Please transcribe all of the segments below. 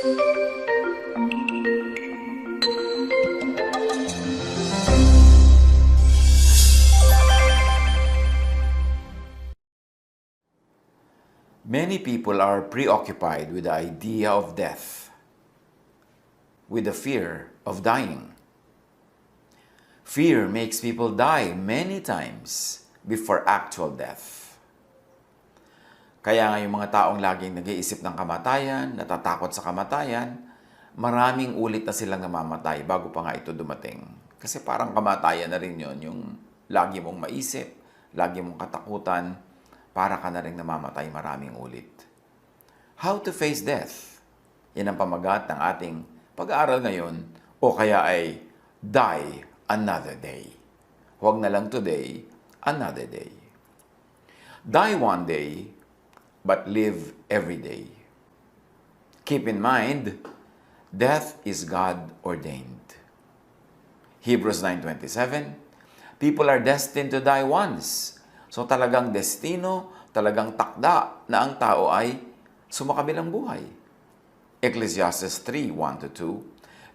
Many people are preoccupied with the idea of death, with the fear of dying. Fear makes people die many times before actual death. Kaya nga yung mga taong laging nag-iisip ng kamatayan, natatakot sa kamatayan, maraming ulit na silang namamatay bago pa nga ito dumating. Kasi parang kamatayan na rin yun, yung lagi mong maisip, lagi mong katakutan, para ka na rin namamatay maraming ulit. How to face death? Yan ang pamagat ng ating pag-aaral ngayon, o kaya ay die another day. Huwag na lang today, another day. Die one day, but live every day. Keep in mind, death is God-ordained. Hebrews 9:27, people are destined to die once. So talagang destino, talagang takda na ang tao ay sumakabilang buhay. Ecclesiastes 3:1-2,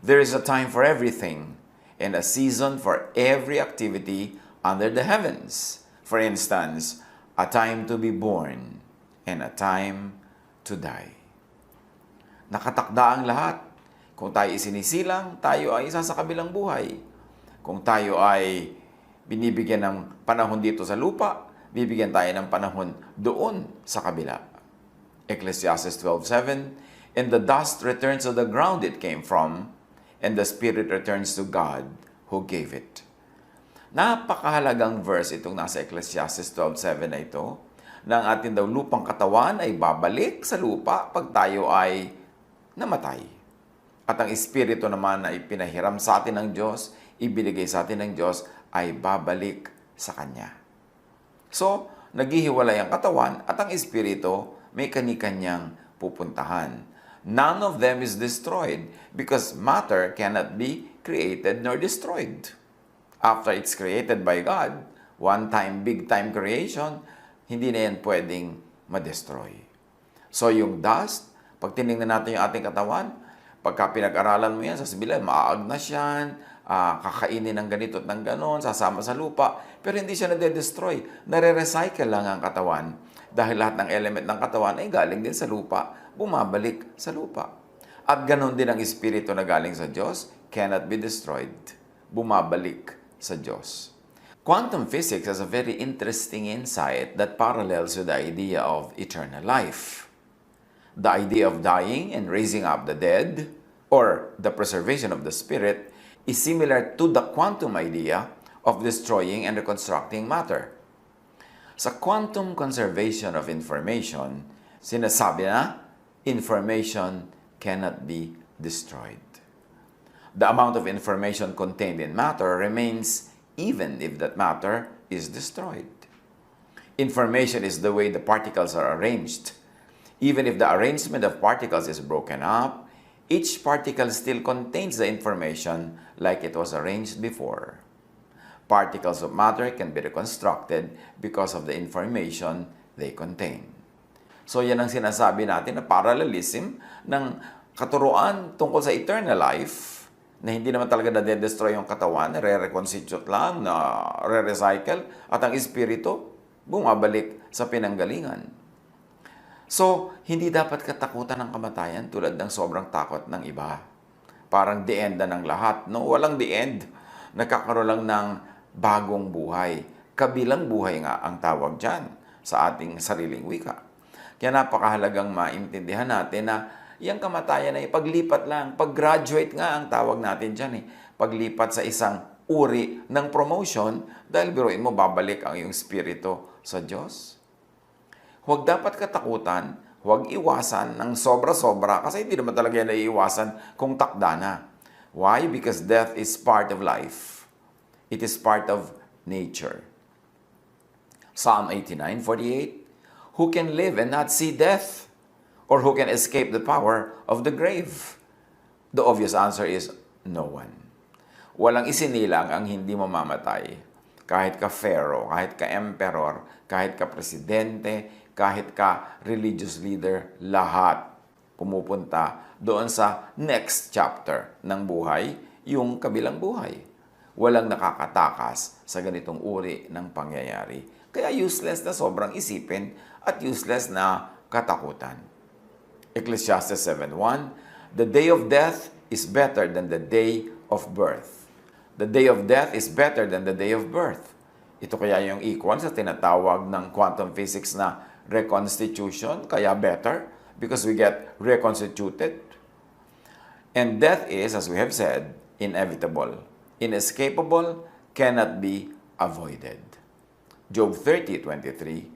there is a time for everything, and a season for every activity under the heavens. For instance, a time to be born and a time to die. Nakatakda ang lahat. Kung tayo isinisilang, tayo ay isa sa kabilang buhay. Kung tayo ay binibigyan ng panahon dito sa lupa, bibigyan tayo ng panahon doon sa kabila. Ecclesiastes 12:7, and the dust returns to the ground it came from, and the spirit returns to God who gave it. Napakahalagang verse itong nasa Ecclesiastes 12:7 na ito, na ang ating daw lupang katawan ay babalik sa lupa pag tayo ay namatay. At ang espiritu naman na ipinahiram sa atin ng Diyos, ibinigay sa atin ng Diyos, ay babalik sa Kanya. So, naghihiwalay ang katawan at ang espiritu may kani-kanyang pupuntahan. None of them is destroyed because matter cannot be created nor destroyed. After it's created by God, one-time, big-time creation, hindi na yan pwedeng ma-destroy. So, yung dust, pag tinignan natin yung ating katawan, pagka pinag-aralan mo yan, sasabihin, maaagnas yan, kakainin ng ganito at ng ganon, sasama sa lupa, pero hindi siya nade-destroy. Nare-recycle lang ang katawan dahil lahat ng element ng katawan ay galing din sa lupa, bumabalik sa lupa. At ganon din ang espiritu na galing sa Diyos, cannot be destroyed, bumabalik sa Diyos. Quantum physics has a very interesting insight that parallels with the idea of eternal life. The idea of dying and raising up the dead, or the preservation of the spirit, is similar to the quantum idea of destroying and reconstructing matter. Sa quantum conservation of information, sinasabi na, information cannot be destroyed. The amount of information contained in matter remains even if that matter is destroyed. Information is the way the particles are arranged. Even if the arrangement of particles is broken up, each particle still contains the information like it was arranged before. Particles of matter can be reconstructed because of the information they contain. So yan ang sinasabi natin na parallelism ng katuruan tungkol sa eternal life, na hindi naman talaga na-destroy yung katawan, re-reconstitute lang, na re-recycle, at ang espiritu bumabalik sa pinanggalingan. So, hindi dapat katakutan ng kamatayan tulad ng sobrang takot ng iba. Parang the end na ng lahat. No, walang the end. Nagkakaroon lang ng bagong buhay. Kabilang buhay nga ang tawag dyan sa ating sariling wika. Kaya napakahalagang maintindihan natin na yung kamatayan ay paglipat lang. Pag-graduate nga ang tawag natin dyan. Paglipat sa isang uri ng promotion dahil biruin mo babalik ang iyong spirito sa Diyos. Huwag dapat katakutan, huwag iwasan ng sobra-sobra kasi hindi naman talaga yan naiiwasan kung takda na. Why? Because death is part of life. It is part of nature. Psalm 89:48, who can live and not see death? Or who can escape the power of the grave? The obvious answer is no one. Walang isinilang ang hindi mamamatay. Kahit ka pharaoh, kahit ka emperor, kahit ka presidente, kahit ka religious leader, lahat pumupunta doon sa next chapter ng buhay, yung kabilang buhay. Walang nakakatakas sa ganitong uri ng pangyayari. Kaya useless na sobrang isipin at useless na katakutan. Ecclesiastes 7:1, "The day of death is better than the day of birth." The day of death is better than the day of birth. Ito kaya yung equal sa tinatawag ng quantum physics na reconstitution, kaya better, because we get reconstituted. And death is, as we have said, inevitable, inescapable, cannot be avoided. Job 30:23,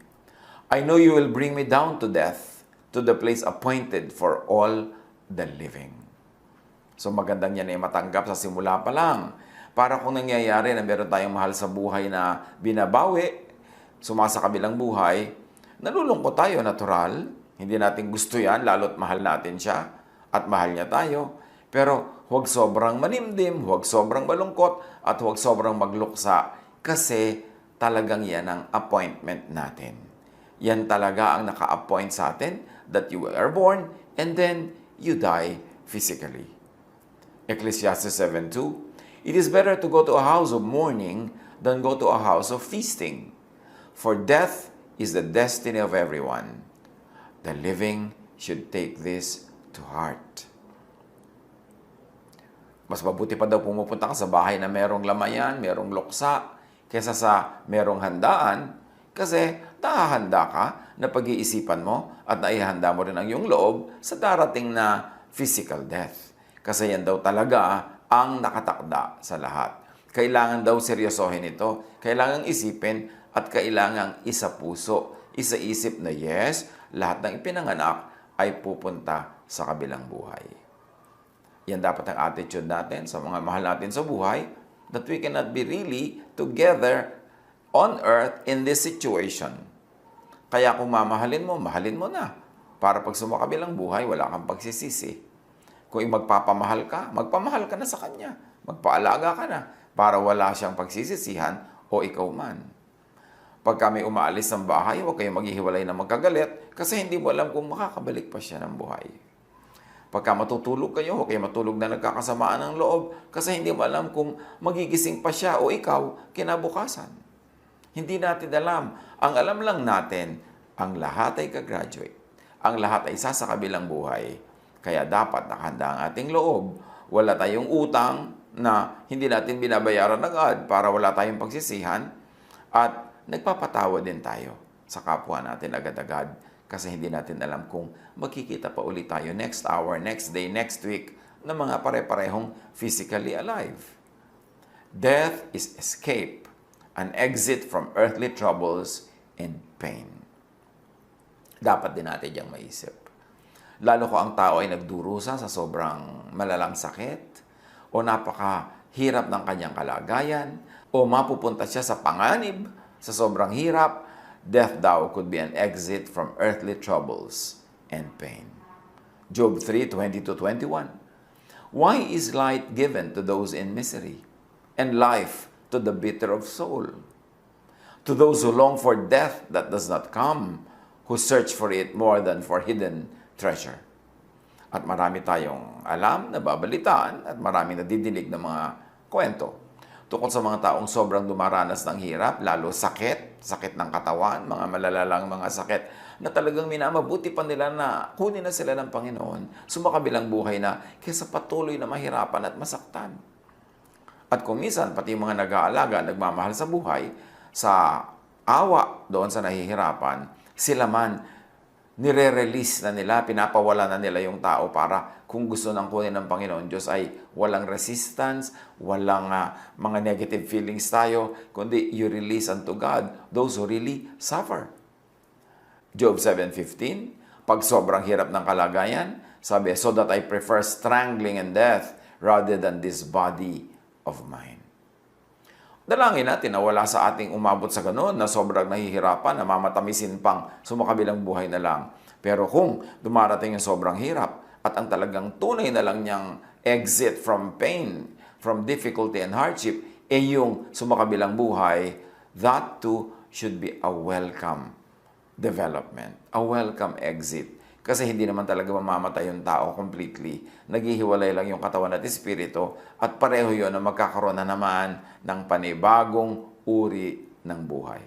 "I know you will bring me down to death, to the place appointed for all the living." So magandang yan ay matanggap sa simula pa lang. Para kung nangyayari na meron tayong mahal sa buhay na binabawi, sumasakabilang buhay, nalulungkot tayo, natural. Hindi natin gusto yan, lalo't mahal natin siya at mahal niya tayo. Pero huwag sobrang manimdim, huwag sobrang malungkot, at huwag sobrang magluksa kasi talagang yan ang appointment natin. Yan talaga ang naka-appoint sa atin that you are born and then you die physically. Ecclesiastes 7:2, "It is better to go to a house of mourning than go to a house of feasting. For death is the destiny of everyone. The living should take this to heart." Mas mabuti pa daw pumupunta ka sa bahay na merong lamayan, merong luksa, kaysa sa merong handaan, kasi nakahanda ka na pag-iisipan mo at naihanda mo rin ang iyong loob sa darating na physical death. Kasi yan daw talaga ang nakatakda sa lahat. Kailangan daw seryosohin ito. Kailangang isipin at kailangang isa-puso, isa-isip na yes, lahat ng ipinanganak ay pupunta sa kabilang buhay. Yan dapat ang attitude natin sa mga mahal natin sa buhay, that we cannot be really together on earth in this situation. Kaya kung mamahalin mo, mahalin mo na. Para pag sumakabilang buhay, wala kang pagsisisi. Kung magpapamahal ka, magpamahal ka na sa Kanya. Magpaalaga ka na para wala siyang pagsisisihan o ikaw man. Pag kami umaalis ng bahay, huwag kayong maghihiwalay na magkagalit kasi hindi mo alam kung makakabalik pa siya ng buhay. Pagka matutulog kayo, huwag kayong matulog na nagkakasamaan ng loob kasi hindi mo alam kung magigising pa siya o ikaw kinabukasan. Hindi natin alam. Ang alam lang natin, ang lahat ay kagraduate. Ang lahat ay sasakabilang buhay. Kaya dapat nakahanda ang ating loob. Wala tayong utang na hindi natin binabayaran agad para wala tayong pagsisihan. At nagpapatawa din tayo sa kapwa natin agad-agad kasi hindi natin alam kung magkikita pa ulit tayo next hour, next day, next week na mga pare-parehong physically alive. Death is escape, an exit from earthly troubles and pain. Dapat din natin diyang maisip. Lalo ko ang tao ay nagdurusa sa sobrang malalang sakit o napakahirap ng kanyang kalagayan o mapupunta siya sa panganib sa sobrang hirap, death daw could be an exit from earthly troubles and pain. Job 3:20-21. "Why is light given to those in misery, and life to the bitter of soul? To those who long for death that does not come, who search for it more than for hidden treasure." At marami tayong alam, nababalitaan, at marami nadidinig ng mga kwento tungkol sa mga taong sobrang dumaranas ng hirap, lalo sakit ng katawan, mga malalalang mga sakit na talagang minamabuti pa nila na kunin na sila ng Panginoon, sumakabilang buhay na kaysa patuloy na mahirapan at masaktan. At kung minsan, pati mga nag-aalaga, nagmamahal sa buhay, sa awa doon sa nahihirapan, sila man nire-release na nila, pinapawala na nila yung tao para kung gusto nang kunin ng Panginoon Diyos ay walang resistance, walang mga negative feelings tayo, kundi you release unto God those who really suffer. Job 7:15, pag sobrang hirap ng kalagayan, sabi, "So that I prefer strangling and death rather than this body of mine." Dalangin natin na wala sa ating umabot sa ganoon na sobrang nahihirapan, na mamatamisin pang sumakabilang buhay na lang. Pero kung dumarating yung sobrang hirap at ang talagang tunay na lang niyang exit from pain, from difficulty and hardship, yung sumakabilang buhay, that too should be a welcome development, a welcome exit. Kasi hindi naman talaga mamamatay yung tao completely. Naghihiwalay lang yung katawan at espiritu at pareho yun na magkakaroon na naman ng panibagong uri ng buhay.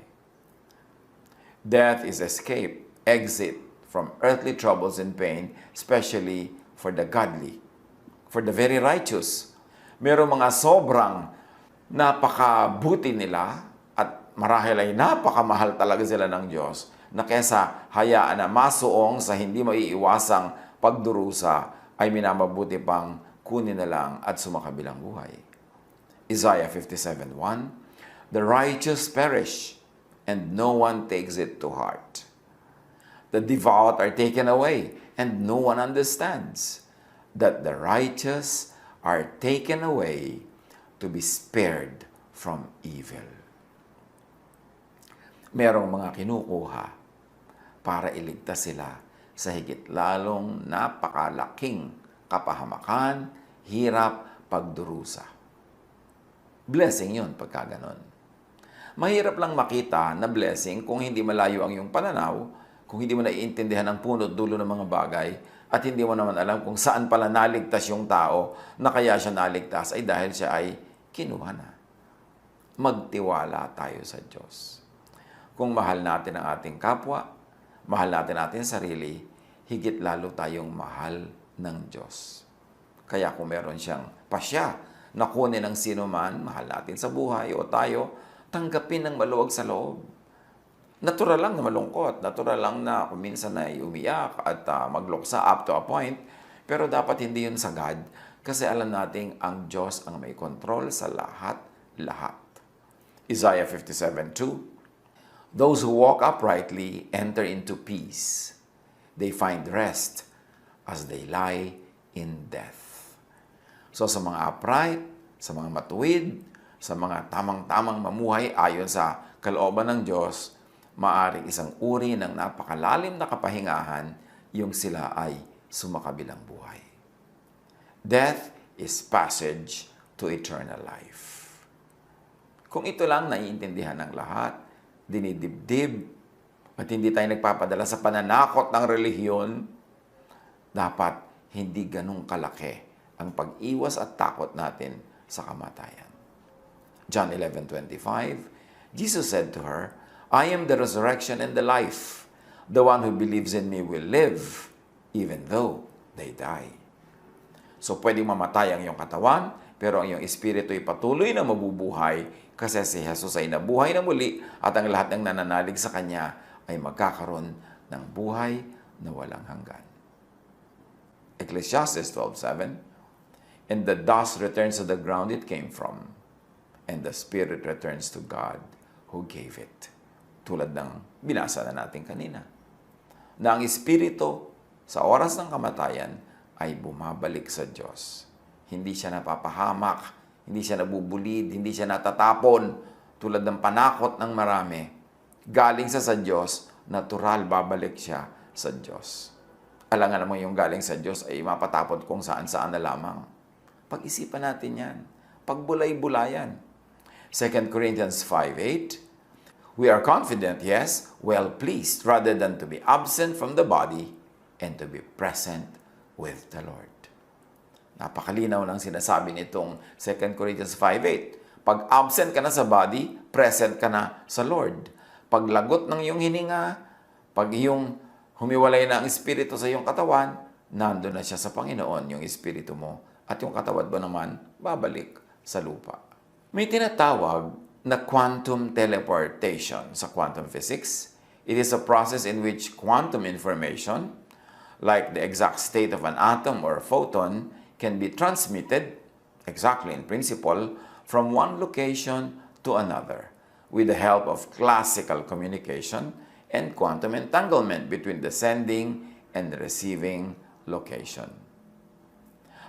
Death is escape, exit from earthly troubles and pain, especially for the godly, for the very righteous. Merong mga sobrang napakabuti nila at marahil ay napakamahal talaga sila ng Diyos na kesa hayaan na masuong sa hindi maiiwasang pagdurusa ay minamabuti pang kunin na lang at sumakabilang buhay. Isaiah 57:1, "The righteous perish, and no one takes it to heart. The devout are taken away, and no one understands that the righteous are taken away to be spared from evil." Merong mga kinukuha para iligtas sila sa higit lalong napakalaking kapahamakan, hirap, pagdurusa. Blessing yun pagka ganon. Mahirap lang makita na blessing kung hindi malayo ang iyong pananaw, kung hindi mo naiintindihan ang punot dulo ng mga bagay, at hindi mo naman alam kung saan pala naligtas yung tao na kaya siya naligtas ay dahil siya ay kinuha na. Magtiwala tayo sa Diyos. Kung mahal natin ang ating kapwa, mahal natin ating sarili, higit lalo tayong mahal ng Diyos. Kaya kung meron siyang pasya na kunin ng sino man, mahal natin sa buhay o tayo, tanggapin ng maluwag sa loob. Natural lang na malungkot, natural lang na kung minsan ay umiyak at magluksa up to a point, pero dapat hindi yun sagad kasi alam nating ang Diyos ang may kontrol sa lahat-lahat. Isaiah 57:2, "Those who walk uprightly enter into peace. They find rest as they lie in death." So sa mga upright, sa mga matuwid, sa mga tamang-tamang mamuhay ayon sa kalooban ng Diyos, maaring isang uri ng napakalalim na kapahingahan yung sila ay sumakabilang buhay. Death is passage to eternal life. Kung ito lang naiintindihan ng lahat, dinidibdib, at hindi tayo nagpapadala sa pananakot ng relihiyon, dapat hindi ganun kalaki ang pag-iwas at takot natin sa kamatayan. John 11:25, Jesus said to her, "I am the resurrection and the life. The one who believes in me will live, even though they die." So pwedeng mamatay ang iyong katawan, pero ang iyong espiritu ay patuloy na mabubuhay kasi si Jesus ay nabuhay na muli at ang lahat ng nananalig sa Kanya ay magkakaroon ng buhay na walang hanggan. Ecclesiastes 12:7, "And the dust returns to the ground it came from, and the spirit returns to God who gave it." Tulad ng binasa na natin kanina, na ang espiritu sa oras ng kamatayan ay bumabalik sa Diyos. Hindi siya napapahamak, hindi siya nabubulid, hindi siya natatapon tulad ng panakot ng marami. Galing sa Diyos, natural babalik siya sa Diyos. Alangan naman yung galing sa Diyos ay mapatapon kung saan-saan na lamang. Pag-isipan natin yan. Pagbulay-bulayan. 2 Corinthians 5:8, "We are confident, yes, well pleased, rather than to be absent from the body and to be present with the Lord." Napakalinaw ng sinasabi nitong 2 Corinthians 5:8. Pag absent ka na sa body, present ka na sa Lord. Pag lagot ng iyong hininga, pag iyong humiwalay na ang espiritu sa iyong katawan, nandun na siya sa Panginoon, yung espiritu mo. At yung katawan mo naman, babalik sa lupa. May tinatawag na quantum teleportation sa quantum physics. It is a process in which quantum information, like the exact state of an atom or a photon, can be transmitted, exactly in principle, from one location to another with the help of classical communication and quantum entanglement between the sending and receiving location.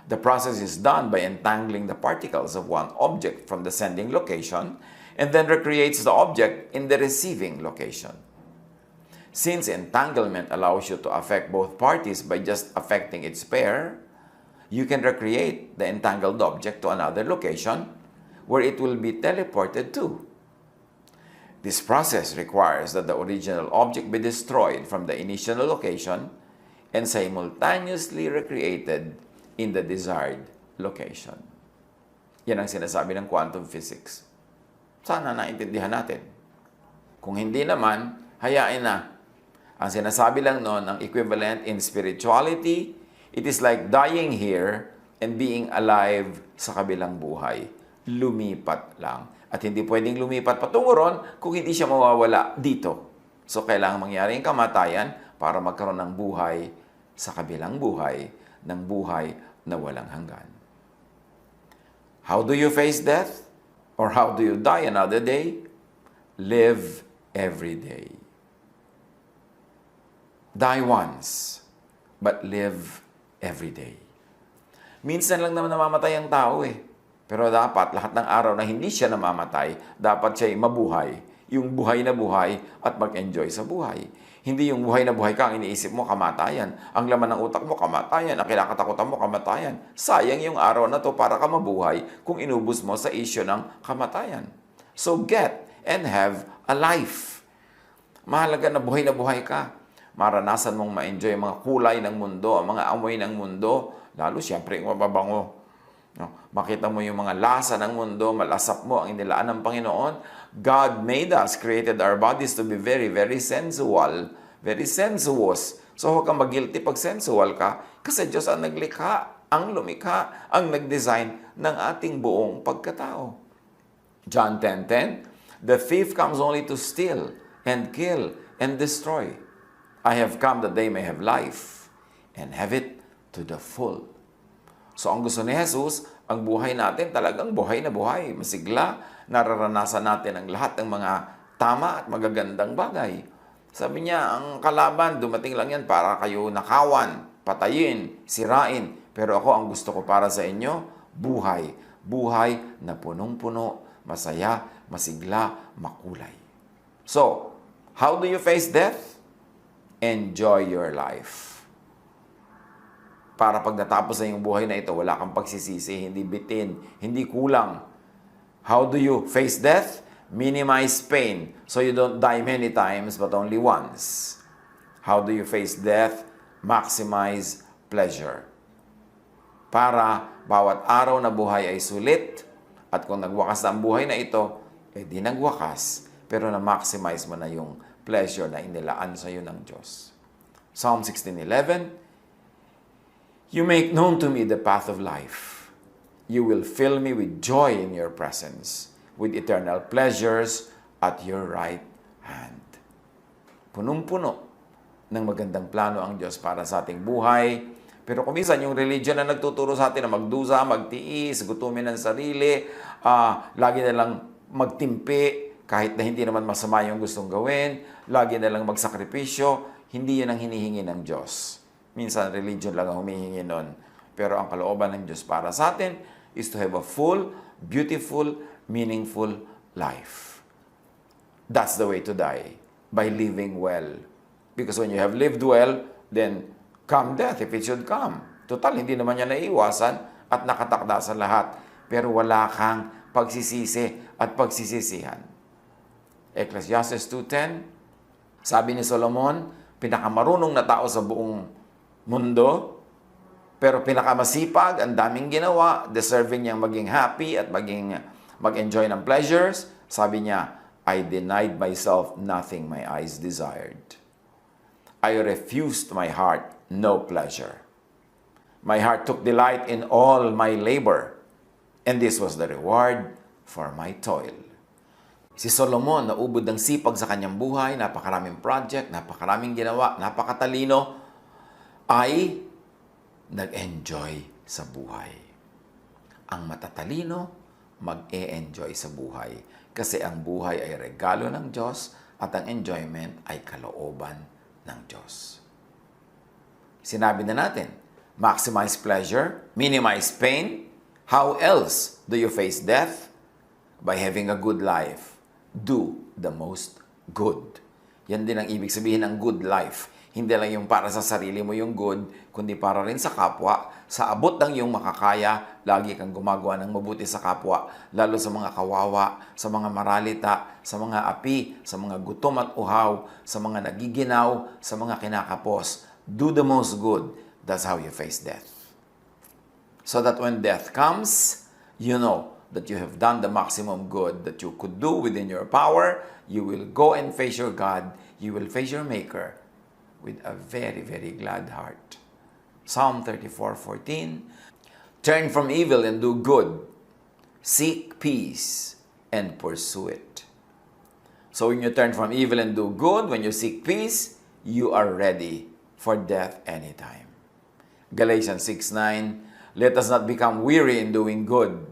The process is done by entangling the particles of one object from the sending location and then recreates the object in the receiving location. Since entanglement allows you to affect both parties by just affecting its pair, you can recreate the entangled object to another location where it will be teleported to. This process requires that the original object be destroyed from the initial location and simultaneously recreated in the desired location. Yan ang sinasabi ng quantum physics. Sana naintindihan natin. Kung hindi naman, hayain na. Ang sinasabi lang noon, ang equivalent in spirituality, it is like dying here and being alive sa kabilang buhay. Lumipat lang. At hindi pwedeng lumipat patungo ron kung hindi siya mawawala dito. So, kailangan mangyari ang kamatayan para magkaroon ng buhay sa kabilang buhay, ng buhay na walang hanggan. How do you face death? Or how do you die another day? Live every day. Die once, but live every day. Minsan lang naman namamatay ang tao eh. Pero dapat lahat ng araw na hindi siya namamatay, dapat siya mabuhay. Yung buhay na buhay at mag-enjoy sa buhay. Hindi yung buhay na buhay ka, ang iniisip mo, kamatayan. Ang laman ng utak mo, kamatayan. Ang kinakatakutan mo, kamatayan. Sayang yung araw na to para ka mabuhay kung inubos mo sa isyo ng kamatayan. So get and have a life. Mahalaga na buhay ka. Maranasan mong ma-enjoy ang mga kulay ng mundo, ang mga amoy ng mundo, lalo siyempre yung mababango. No? Makita mo yung mga lasa ng mundo, malasap mo ang inilaan ng Panginoon. God made us, created our bodies to be very, very sensual, very sensuous. So huwag kang mag-guilty pag sensual ka, kasi Diyos ang naglikha, ang lumikha, ang nag-design ng ating buong pagkatao. John 10:10, the thief comes only to steal and kill and destroy. I have come that they may have life and have it to the full. So ang gusto ni Jesus, ang buhay natin talagang buhay na buhay, masigla, nararanasan natin ang lahat ng mga tama at magagandang bagay. Sabi niya, ang kalaban, dumating lang yan para kayo nakawan, patayin, sirain. Pero ako, ang gusto ko para sa inyo, buhay. Buhay na punong-puno, masaya, masigla, makulay. So, how do you face death? Enjoy your life. Para pag natapos na yung buhay na ito, wala kang pagsisisi, hindi bitin, hindi kulang. How do you face death? Minimize pain, so you don't die many times, but only once. How do you face death? Maximize pleasure. Para bawat araw na buhay ay sulit, at kung nagwakas na ang buhay na ito, di nagwakas, pero na-maximize mo na yung pleasure na inilaan sa iyo ng Diyos. Psalm 16:11, you make known to me the path of life. You will fill me with joy in your presence, with eternal pleasures at your right hand. Punong-puno ng magandang plano ang Diyos para sa ating buhay. Pero kung minsan yung religion na nagtuturo sa atin na magdusa, magtiis, gutumin ng sarili, lagi na lang magtimpi, kahit na hindi naman masama yung gustong gawin, lagi na lang magsakripisyo, hindi yun ang hinihingi ng Diyos. Minsan, religion lang ang humihingi nun. Pero ang kalooban ng Diyos para sa atin is to have a full, beautiful, meaningful life. That's the way to die, by living well. Because when you have lived well, then come death if it should come. Total, hindi naman niya naiiwasan at nakatakda sa lahat. Pero wala kang pagsisisi at pagsisisihan. Ecclesiastes 2:10, sabi ni Solomon, pinakamarunong na tao sa buong mundo, pero pinakamasipag, ang daming ginawa, deserving niyang maging happy at mag-enjoy ng pleasures. Sabi niya, I denied myself nothing my eyes desired. I refused my heart no pleasure. My heart took delight in all my labor, and this was the reward for my toil. Si Solomon, naubod ng sipag sa kanyang buhay, napakaraming project, napakaraming ginawa, napakatalino, ay nag-enjoy sa buhay. Ang matatalino, mag-e-enjoy sa buhay. Kasi ang buhay ay regalo ng Diyos at ang enjoyment ay kalooban ng Diyos. Sinabi na natin, maximize pleasure, minimize pain. How else do you face death? By having a good life. Do the most good. Yan din ang ibig sabihin ng good life. Hindi lang yung para sa sarili mo yung good, kundi para rin sa kapwa. Sa abot ng iyong makakaya, lagi kang gumagawa ng mabuti sa kapwa, lalo sa mga kawawa, sa mga maralita, sa mga api, sa mga gutom at uhaw, sa mga nagiginaw, sa mga kinakapos. Do the most good. That's how you face death. So that when death comes, you know that you have done the maximum good that you could do within your power. You will go and face your God. You will face your Maker with a very, very glad heart. Psalm 34:14. Turn from evil and do good. Seek peace and pursue it. So when you turn from evil and do good, when you seek peace, you are ready for death anytime. Galatians 6:9. Let us not become weary in doing good,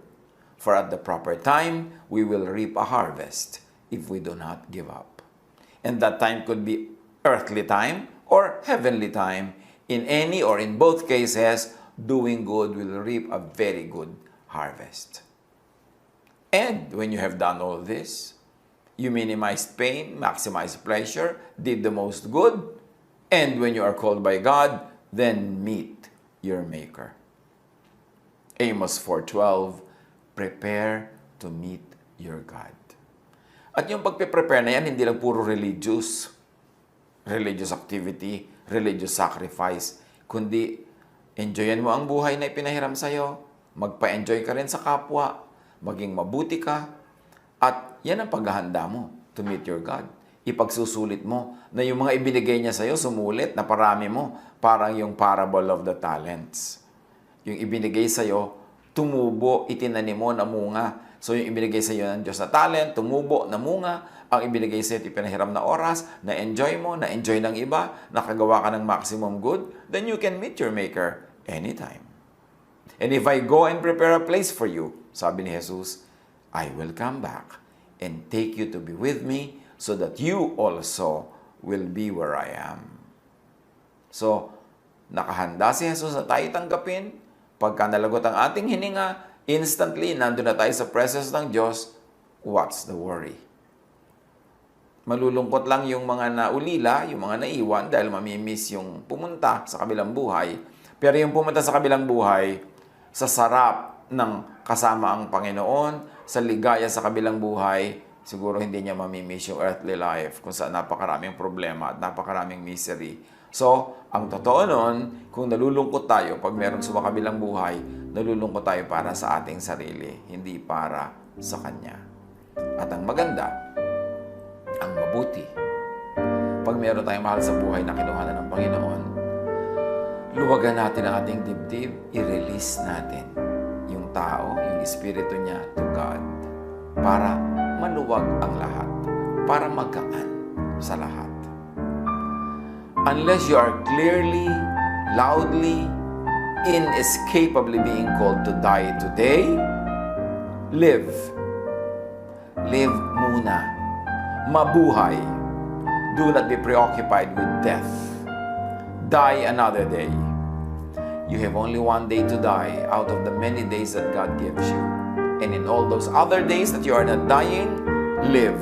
for at the proper time we will reap a harvest if we do not give up. And that time could be earthly time or heavenly time. In any or in both cases, doing good will reap a very good harvest. And when you have done all this, you minimized pain, maximized pleasure, did the most good, and when you are called by God, then meet your Maker. Amos 4:12, prepare to meet your God. At yung pagpe-prepare na yan, hindi lang puro religious activity, religious sacrifice, kundi enjoyin mo ang buhay na ipinahiram sa'yo, magpa-enjoy ka rin sa kapwa, maging mabuti ka, at yan ang paghahanda mo to meet your God. Ipagsusulit mo na yung mga ibinigay niya sa'yo, sumulit, na parami mo, parang yung parable of the talents. Yung ibinigay sa'yo, tumubo, itinanim mo, namunga. So yung ibinigay sa'yo ng Diyos na talent, tumubo, namunga. Ang ibinigay sa'yo, ipinahiram na oras, na-enjoy mo, na-enjoy ng iba, nakagawa ka ng maximum good, then you can meet your Maker anytime. And if I go and prepare a place for you, sabi ni Jesus, I will come back and take you to be with me so that you also will be where I am. So, nakahanda si Jesus na tayo tanggapin. Pagka nalagot ang ating hininga, instantly, nandun na tayo sa presence ng Diyos. What's the worry? Malulungkot lang yung mga naulila, yung mga naiwan dahil mamimiss yung pumunta sa kabilang buhay. Pero yung pumunta sa kabilang buhay, sa sarap ng kasama ang Panginoon, sa ligaya sa kabilang buhay, siguro hindi niya mamimiss yung earthly life kung saan napakaraming problema at napakaraming misery. So, ang totoo nun, kung nalulungkot tayo pag merong sumakabilang buhay, nalulungkot tayo para sa ating sarili, hindi para sa Kanya. At ang maganda, ang mabuti, pag meron tayong mahal sa buhay na kinuha na ng Panginoon, luwagan natin ang ating dibdib, i-release natin yung tao, yung espiritu niya to God, para maluwag ang lahat, para magkaan sa lahat. Unless you are clearly, loudly, inescapably being called to die today, live. Live muna. Mabuhay. Do not be preoccupied with death. Die another day. You have only one day to die out of the many days that God gives you. And in all those other days that you are not dying, live.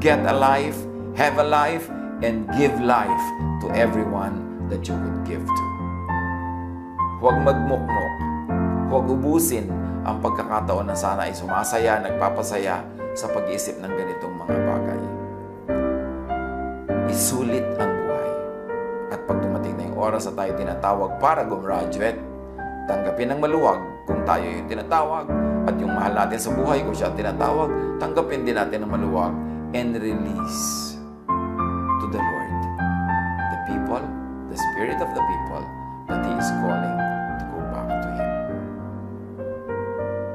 Get a life, have a life, and give life to everyone that you could give to. Huwag magmukmok. Huwag ubusin ang pagkakataon na sana ay sumasaya, nagpapasaya sa pag-iisip ng ganitong mga bagay. Isulit ang buhay. At pag dumating na yung oras na tayo tinatawag para gumraduate, tanggapin ng maluwag kung tayo yung tinatawag, at yung mahal natin sa buhay kung siya tinatawag, tanggapin din natin ng maluwag and release to the Lord the people, the spirit of the people that He is calling to go back to Him.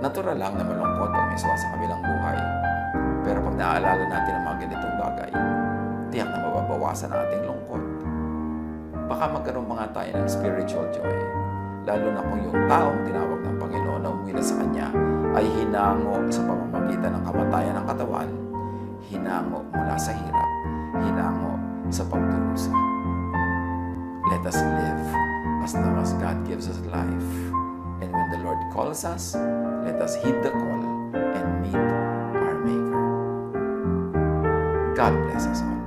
Natural lang na malungkot pag may sa kabilang buhay. Pero pag naaalala natin ang mga ganitong bagay, tiyak na mababawasan ang ating lungkot. Baka magkaroon pa nga tayo ng spiritual joy. Lalo na kung yung taong tinawag ng Panginoon na umuwi na sa Kanya ay hinango sa pamamagitan ng kamatayan ng katawan, hinango mula sa hirap, hinango sa pagdurusa. Let us live as long as God gives us life. And when the Lord calls us, let us heed the call and meet our Maker. God bless us all.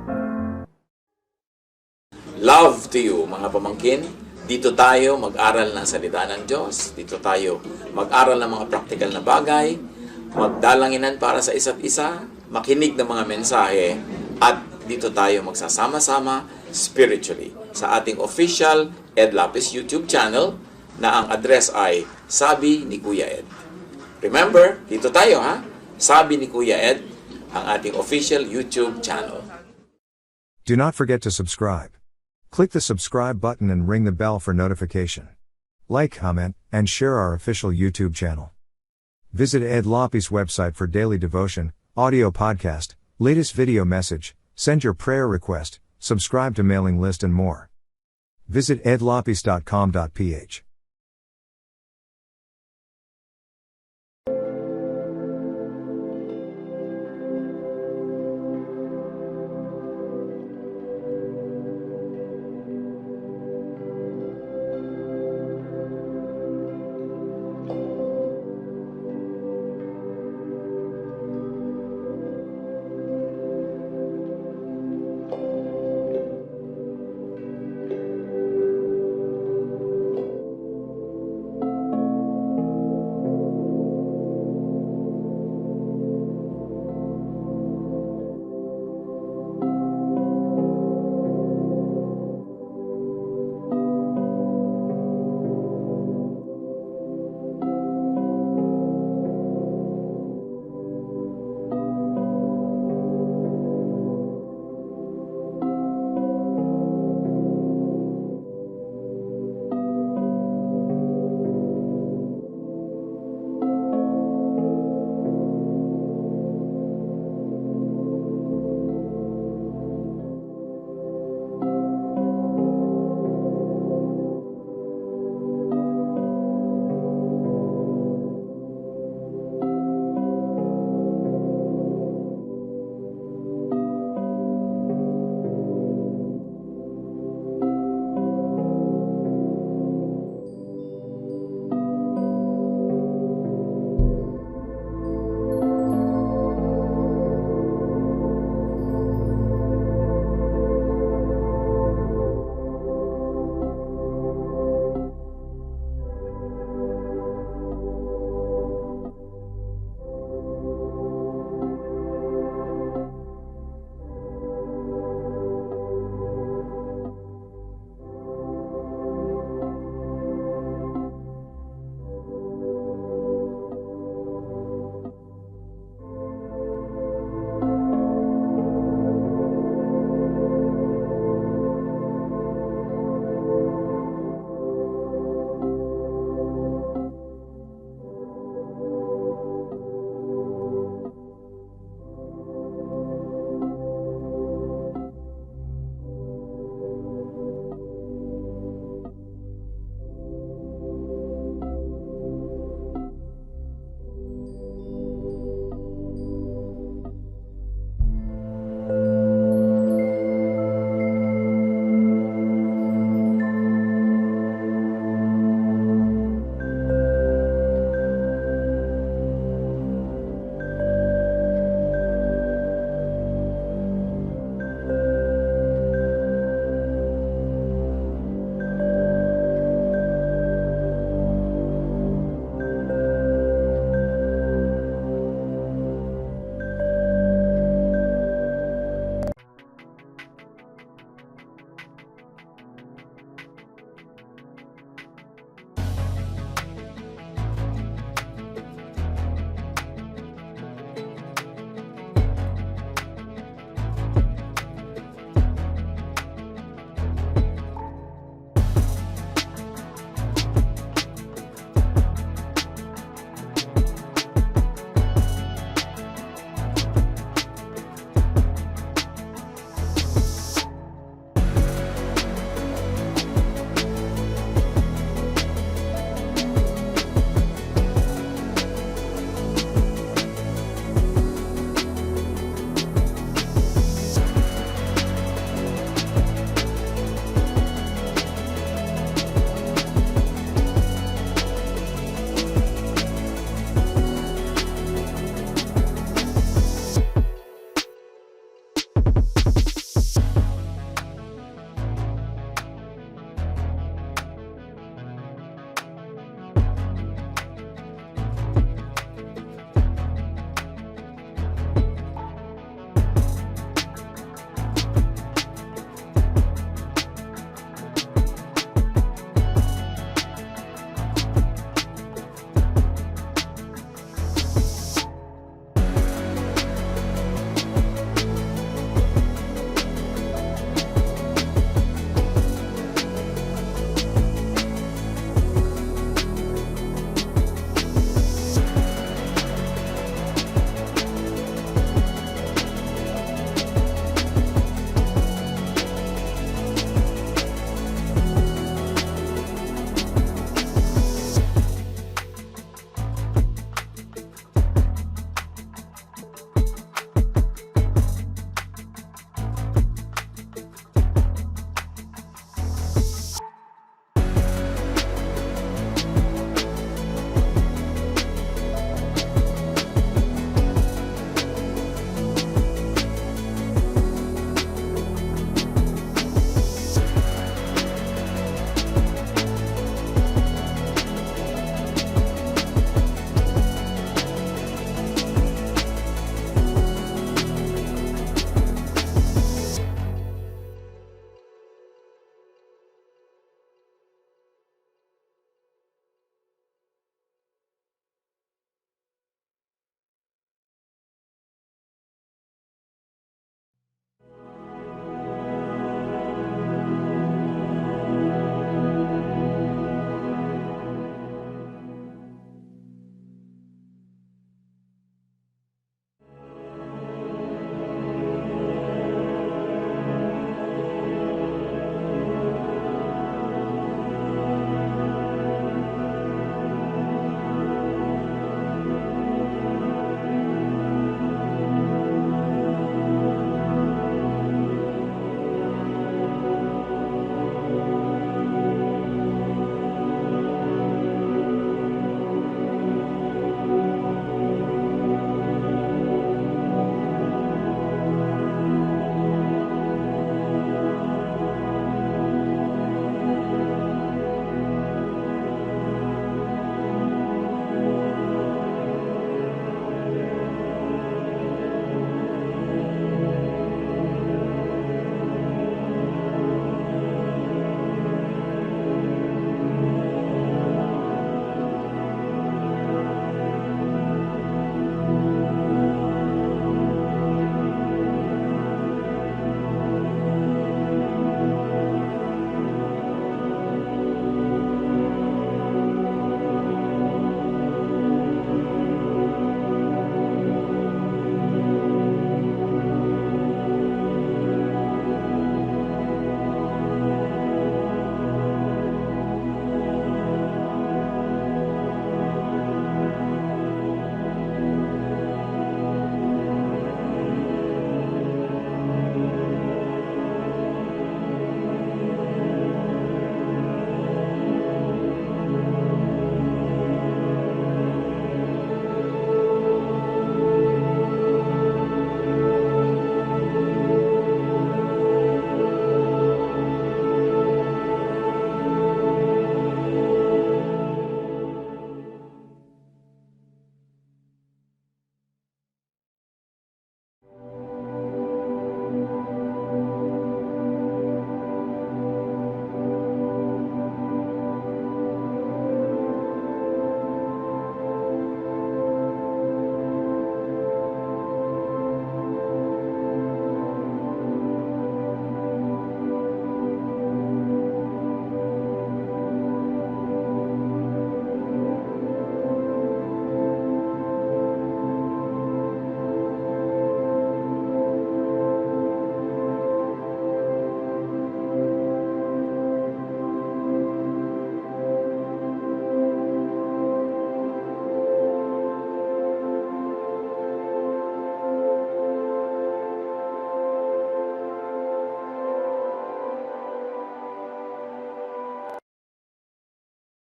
Love to you, mga pamangkin. Dito tayo mag-aral ng salita ng Diyos. Dito tayo mag-aral ng mga praktikal na bagay, magdalanginan para sa isa't isa, makinig ng mga mensahe, at dito tayo magsasama-sama spiritually sa ating official Ed Lapiz YouTube channel na ang address ay Sabi ni Kuya Ed. Remember, dito tayo ha, Sabi ni Kuya Ed, ang ating official YouTube channel. Do not forget to subscribe. Click the subscribe button and ring the bell for notification. Like, comment, and share our official YouTube channel. Visit Ed Lapiz website for daily devotion, audio podcast, latest video message, send your prayer request, subscribe to mailing list and more. Visit edlapiz.com.ph.